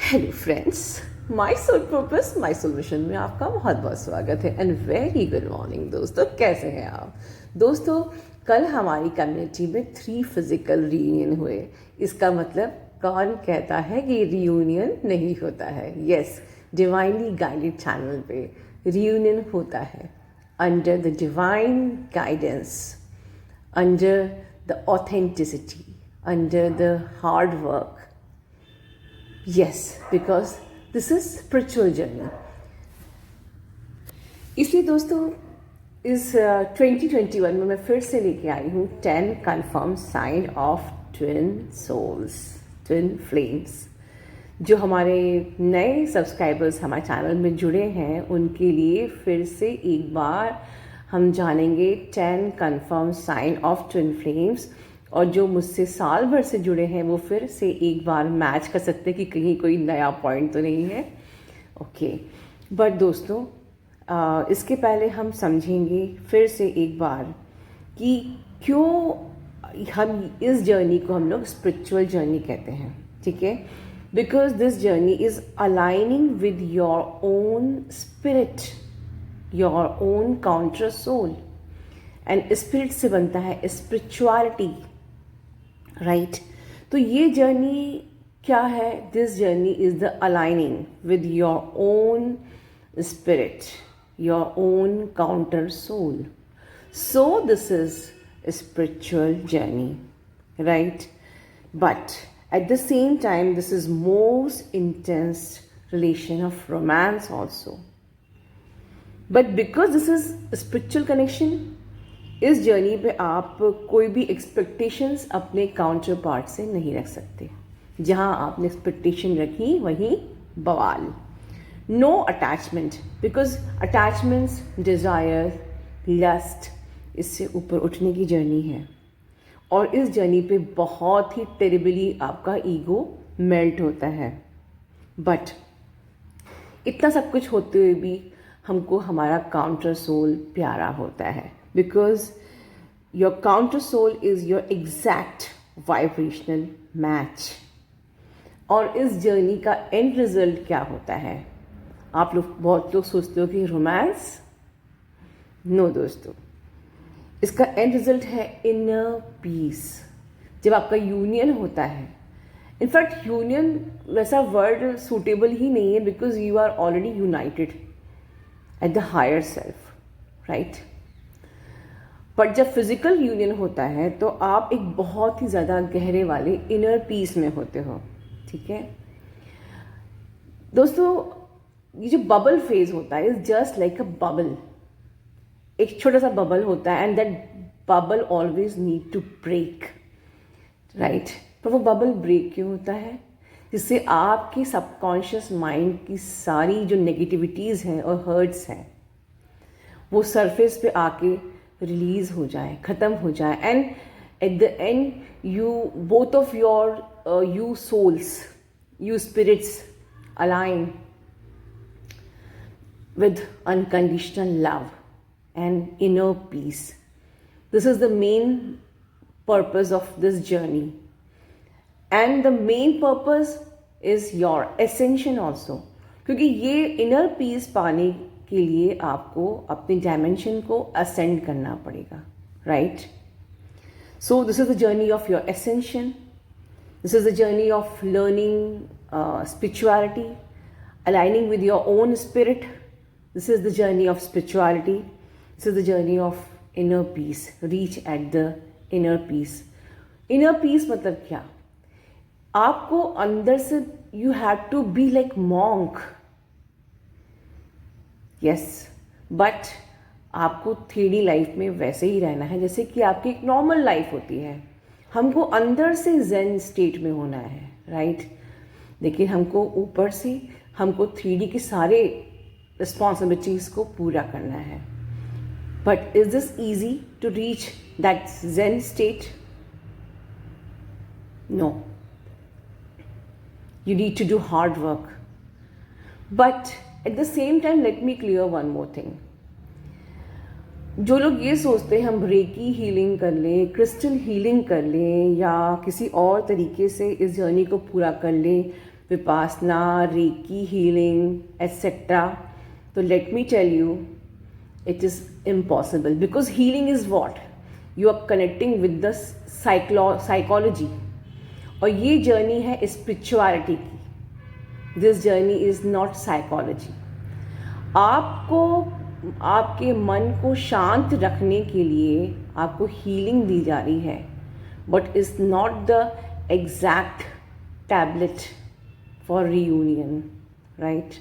Hello friends, my soul purpose my soul mission में आपका बहुत बहुत स्वागत है एंड वेरी गुड मॉर्निंग दोस्तों। कैसे हैं आप दोस्तों? कल हमारी कम्युनिटी में 3 फिजिकल रियूनियन हुए। इसका मतलब कौन कहता है कि रियूनियन नहीं होता है? यस, डिवाइनली गाइडेड चैनल पे रियूनियन होता है under the divine guidance, under the authenticity, under the hard work. Yes, because this is spiritual journey. इसलिए दोस्तों इस 2021 में मैं फिर से लेके आई हूँ 10 confirm sign of twin souls, twin flames. जो हमारे नए सब्सक्राइबर्स हमारे चैनल में जुड़े हैं उनके लिए फिर से एक बार हम जानेंगे 10 confirm sign of twin flames. और जो मुझसे साल भर से जुड़े हैं वो फिर से एक बार मैच कर सकते हैं कि कहीं कोई नया पॉइंट तो नहीं है। ओके, बट दोस्तों इसके पहले हम समझेंगे फिर से एक बार कि क्यों हम इस जर्नी को हम लोग स्पिरिचुअल जर्नी कहते हैं। ठीक है, because this journey is aligning with your own spirit, your own counter soul. And spirit से बनता है स्पिरिचुअलिटी, राइट? तो ये जर्नी क्या है? This journey is the aligning with your own spirit, your own counter soul. So this is spiritual journey, right? But at the same time this is most intense relation of romance also. But because this is a spiritual connection, इस journey पे आप कोई भी expectations अपने counter part से नहीं रख सकते। जहाँ आपने एक्सपेक्टेशन रखी वहीं बवाल। No attachment, because attachments, desire, lust, इससे ऊपर उठने की जर्नी है। और इस जर्नी पे बहुत ही टेरिबली आपका ईगो मेल्ट होता है। बट इतना सब कुछ होते हुए भी हमको हमारा काउंटर सोल प्यारा होता है, because your counter soul is your exact vibrational match. और इस जर्नी का एंड रिजल्ट क्या होता है? आप लोग बहुत लोग सोचते हो कि रोमांस। नो दोस्तों, इसका एंड रिजल्ट है इनर पीस। जब आपका यूनियन होता है, इनफैक्ट यूनियन वैसा वर्ड सूटेबल ही नहीं है, because you are already united at the higher self, right? But जब फिजिकल यूनियन होता है तो आप एक बहुत ही ज़्यादा गहरे वाले इनर पीस में होते हो। ठीक है दोस्तों, ये जो बबल फेज होता है is just like a bubble. एक छोटा सा बबल होता है and that bubble always need to break, right? पर वो बबल ब्रेक क्यों होता है? जिससे आपकी सबकॉन्शियस माइंड की सारी जो नेगेटिविटीज़ हैं और हर्ट्स हैं वो सरफेस पे आके रिलीज हो जाए, ख़त्म हो जाए। And at the end you both of your you souls, you spirits align with unconditional love and inner peace. This is the main purpose of this journey. And the main purpose is your ascension also. क्योंकि ये inner peace पाने के लिए आपको अपनी dimension को ascend करना पड़ेगा, right? So this is the journey of your ascension. This is the journey of learning spirituality, aligning with your own spirit. This is the journey of spirituality. This is the journey of inner peace. Reach at the inner peace. Inner peace मतलब क्या? आपको अंदर से you have to be like monk. Yes, but आपको 3D life में वैसे ही रहना है जैसे कि आपकी एक नॉर्मल लाइफ होती है। हमको अंदर से zen स्टेट में होना है, राइट? लेकिन हमको ऊपर से हमको 3D के सारे रिस्पॉन्सिबिलिटीज़ को पूरा करना है। But is this easy to reach that zen state? No, you need to do hard work. But at the same time, let me clear one more thing. जो लोग ये सोचते हैं हम रेकी हीलिंग कर लें, क्रिस्टल हीलिंग कर लें या किसी और तरीके से इस जर्नी को पूरा कर लें विपासना, रेकी हीलिंग एट्सेट्रा, तो let me tell you it is impossible, because healing is what you are connecting with the psychology, और ये जर्नी है स्पिरिचुअलिटी की. This journey is not psychology. आपको आपके मन को शांत रखने के लिए आपको हीलिंग दी जा रही है, but is not the exact tablet for reunion, right.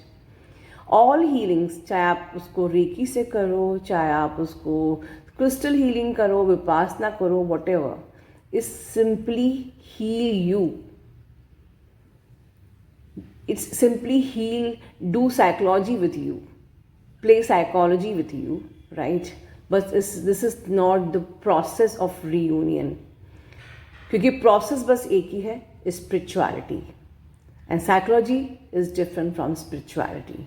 All healings, चाहे आप उसको रेकी से करो, चाहे आप उसको क्रिस्टल हीलिंग करो, विपासना करो, whatever, is simply heal you. It's simply heal, do psychology with you, play psychology with you, right. But this is not the process of reunion, क्योंकि प्रोसेस बस एक ही है, spirituality, and psychology is different from spirituality.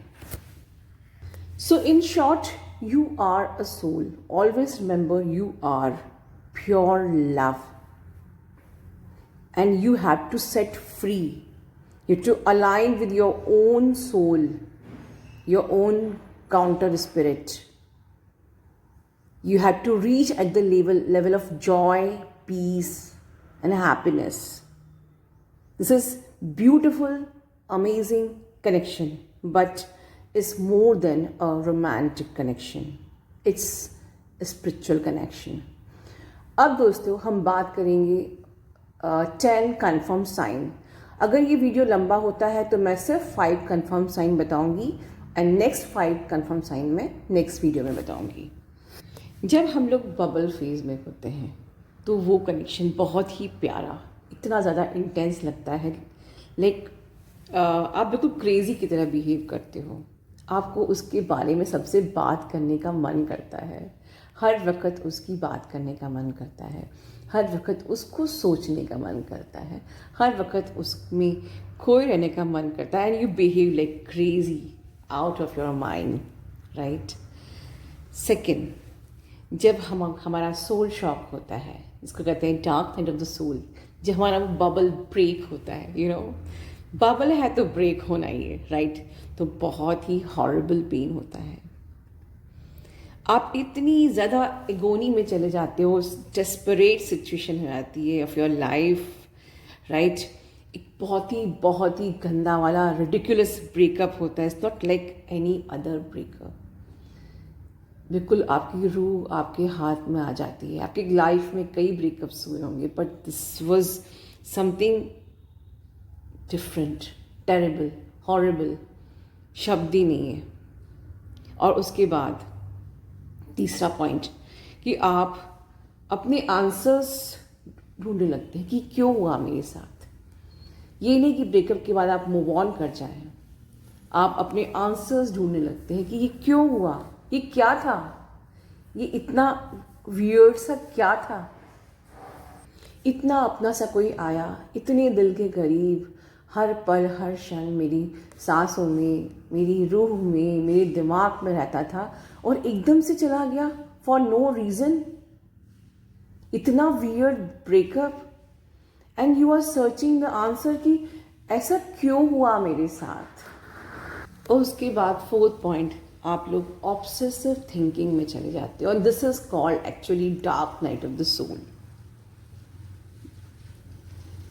So in short, you are a soul. Always remember, you are pure love. And you have to set free. You have to align with your own soul, your own counter spirit. You have to reach at the level of joy, peace, and happiness. This is beautiful, amazing connection. But is more than a romantic connection. It's a spiritual connection. अब दोस्तों हम बात करेंगे 10 confirm sign. अगर ये video लंबा होता है तो मैं सिर्फ 5 कन्फर्म साइन बताऊंगी, एंड नेक्स्ट 5 कन्फर्म साइन मैं नेक्स्ट वीडियो में बताऊंगी. जब हम लोग बबल फेज में होते हैं तो वो कनेक्शन बहुत ही प्यारा, इतना ज़्यादा इंटेंस लगता है, लाइक आप बिल्कुल क्रेजी की तरह बिहेव करते हो. आपको उसके बारे में सबसे बात करने का मन करता है, हर वक्त उसकी बात करने का मन करता है, हर वक्त उसको सोचने का मन करता है, हर वक्त उसमें खोए रहने का मन करता है, and you behave like crazy out of your mind, right. Second, जब हमारा सोल शॉक होता है, इसको कहते हैं dark night of the soul, जब हमारा बबल ब्रेक होता है, यू नो, बबल है तो ब्रेक होना ही है, राइट. तो बहुत ही हॉरिबल पेन होता है. आप इतनी ज़्यादा एगोनी में चले जाते हो, डेस्परेट सिचुएशन हो जाती है ऑफ योर लाइफ, राइट. एक बहुत ही गंदा वाला रिडिकुलस ब्रेकअप होता है. It's not like any other breakup. बिल्कुल आपकी रूह आपके हाथ में आ जाती है. आपकी लाइफ में कई ब्रेकअप्स हुए होंगे, but this was something different, terrible, horrible, शब्द ही नहीं है. और उसके बाद तीसरा पॉइंट, कि आप अपने आंसर्स ढूंढने लगते हैं कि क्यों हुआ मेरे साथ. ये नहीं कि ब्रेकअप के बाद आप मूव ऑन कर जाएं, आप अपने आंसर्स ढूंढने लगते हैं कि ये क्यों हुआ, ये क्या था, ये इतना वियर्ड सा क्या था, इतना अपना सा कोई आया, इतने दिल के करीब, हर पल हर क्षण मेरी सांसों में, मेरी रूह में, मेरे दिमाग में रहता था, और एकदम से चला गया फॉर नो रीज़न. इतना weird breakup, and you are searching the answer कि ऐसा क्यों हुआ मेरे साथ. और उसके बाद फोर्थ पॉइंट, आप लोग ऑब्सेसिव थिंकिंग में चले जाते हो, और this is called actually dark night of the soul.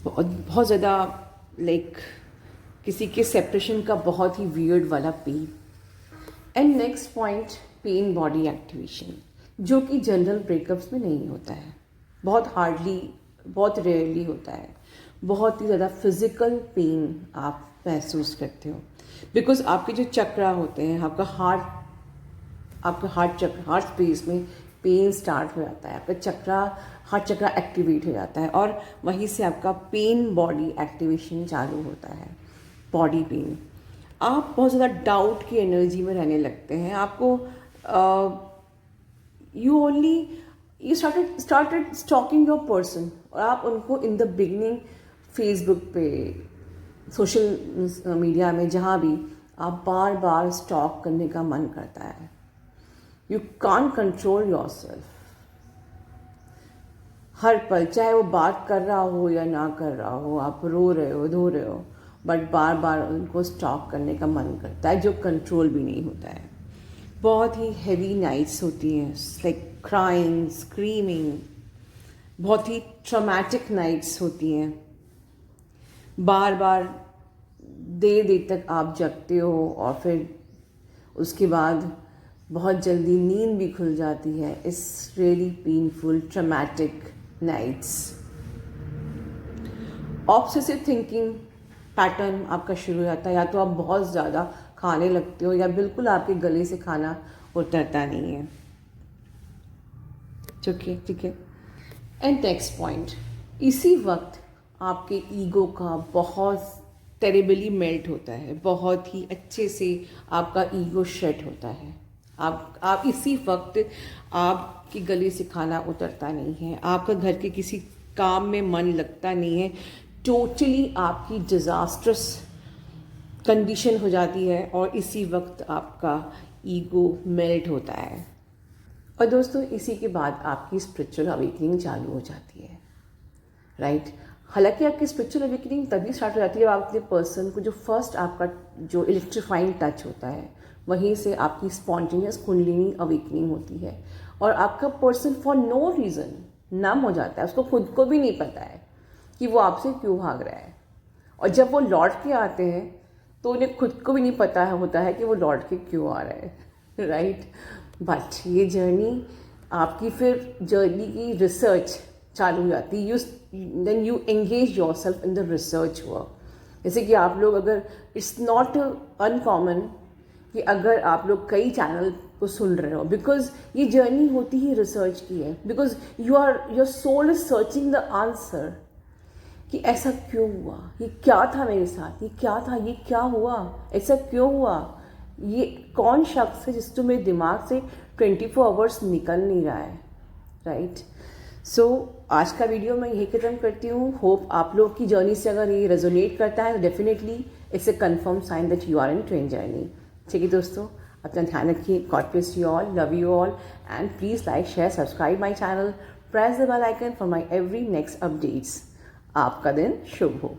बहुत ज़्यादा लाइक किसी के सेपरेशन का बहुत ही वियर्ड वाला pain. And next point, pain body activation, जो कि जनरल ब्रेकअप्स में नहीं होता है, बहुत हार्डली, बहुत रेयरली होता है. बहुत ही ज़्यादा फिजिकल पेन आप महसूस करते हो, बिकॉज आपके जो चक्रा होते हैं, आपका हार्ट चक्र, हार्ट स्पेस में पेन स्टार्ट हो जाता है, आपका हार्ट चक्रा एक्टिवेट हो जाता है, और वहीं से आपका पेन बॉडी एक्टिवेशन चालू होता है, बॉडी पेन. आप बहुत ज़्यादा डाउट की एनर्जी में रहने लगते हैं. आपको you started stalking your person, और आप उनको इन द बिगनिंग फेसबुक पे, सोशल मीडिया में, जहाँ भी आप बार बार स्टॉक करने का मन करता है. You can't control yourself. हर पल, चाहे वो बात कर रहा हो या ना कर रहा हो, आप रो रहे हो, धो रहे हो, बट बार बार उनको स्टॉप करने का मन करता है, जो कंट्रोल भी नहीं होता है। बहुत ही हैवी नाइट्स होती हैं, लाइक क्राइंग, स्क्रीमिंग, बहुत ही ट्रॉमेटिक नाइट्स होती हैं। बार बार देर देर तक आप जगते हो और फिर उसके बाद बहुत जल्दी नींद भी खुल जाती है। It's really painful traumatic nights. Obsessive thinking pattern आपका शुरू हो जाता है, या तो आप बहुत ज़्यादा खाने लगते हो या बिल्कुल आपके गले से खाना उतरता नहीं है। ठीक है। एंड नेक्स्ट पॉइंट, इसी वक्त आपके ईगो का बहुत टेरिबली मेल्ट होता है, बहुत ही अच्छे से आपका ईगो शेट होता है। आप इसी वक्त आपके गले से खाना उतरता नहीं है, आपका घर के किसी काम में मन लगता नहीं है, टोटली आपकी डिज़ास्ट्रस कंडीशन हो जाती है और इसी वक्त आपका ईगो मेल्ट होता है। और दोस्तों, इसी के बाद आपकी स्पिरिचुअल अवेकनिंग चालू हो जाती है, राइट। हालांकि आपकी स्पिरिचुअल अवेकनिंग तभी स्टार्ट हो जाती है जब आप अपने पर्सन को जो फर्स्ट आपका जो इलेक्ट्रीफाइंग टच होता है, वहीं से आपकी स्पॉन्टेनियस कुंडलिनी अवेकनिंग होती है और आपका पर्सन फॉर नो रीज़न नम हो जाता है। उसको खुद को भी नहीं पता है कि वो आपसे क्यों भाग रहा है, और जब वो लौट के आते हैं तो उन्हें खुद को भी नहीं पता होता है कि वो लौट के क्यों आ रहा है, राइट। बट ये जर्नी आपकी फिर जर्नी की रिसर्च चालू हो जाती है। Then you engage yourself in the research work. जैसे कि आप लोग, अगर इट्स नॉट अनकॉमन कि अगर आप लोग कई चैनल को सुन रहे हो, बिकॉज ये जर्नी होती ही रिसर्च की है, because your soul is searching the answer कि ऐसा क्यों हुआ, ये क्या था मेरे साथ, ये क्या था, ये क्या हुआ, ऐसा क्यों हुआ, ये कौन शख्स है जिसको मेरे दिमाग से 24 आवर्स निकल नहीं रहा है, राइट। सो आज का वीडियो मैं यही खत्म करती हूँ। होप आप लोग की जर्नी से अगर ये रेजोनेट करता है तो definitely it's a confirm sign that you are in twin journey. ठीक है दोस्तों, अपना ध्यान रखिए। God bless you all, love you all, and please like, share, subscribe my channel, press the bell icon for my every next updates. आपका दिन शुभ हो।